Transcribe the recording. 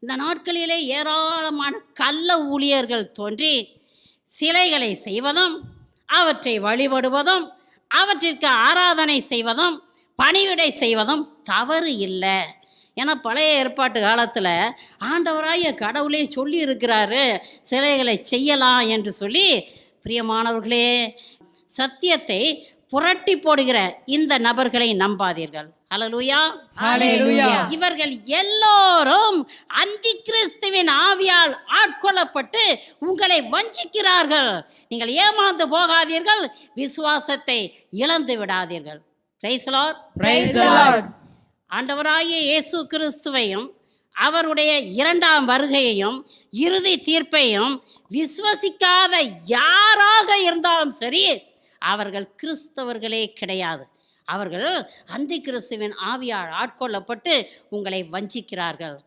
இந்த நாட்களிலே ஏராளமான கள்ள ஊழியர்கள் தோன்றி சிலைகளை செய்வதும் அவற்றை வழிபடுவதும் அவற்றிற்கு ஆராதனை செய்வதும் பணிவிடை செய்வதும் தவறு இல்லை. ஏன்னா பழைய ஏற்பாட்டு காலத்தில் ஆண்டவராய கடவுளே சொல்லி இருக்கிறாரு சிலைகளை செய்யலாம் என்று சொல்லி. பிரியமானவர்களே, சத்தியத்தை புரட்டி போடுகிற இந்த நபர்களை நம்பாதீர்கள். ஹல்லேலூயா, ஹல்லேலூயா. இவர்கள் எல்லோரும் அந்தி கிறிஸ்துவின் ஆவியால் ஆட்கொள்ளப்பட்டு உங்களை வஞ்சிக்கிறார்கள். நீங்கள் ஏமாந்து போகாதீர்கள், விசுவாசத்தை இழந்து விடாதீர்கள். Praise the Lord, praise the Lord. ஆண்டவராகிய இயேசு கிறிஸ்துவையும் அவருடைய இரண்டாம் வருகையையும் இறுதி தீர்ப்பையும் விசுவசிக்காத யாராக இருந்தாலும் சரி, அவர்கள் கிறிஸ்தவர்களே கிடையாது. அவர்கள் அந்தி கிறிஸ்துவின் ஆவியால் ஆட்கொள்ளப்பட்டு உங்களை வஞ்சிக்கிறார்கள்.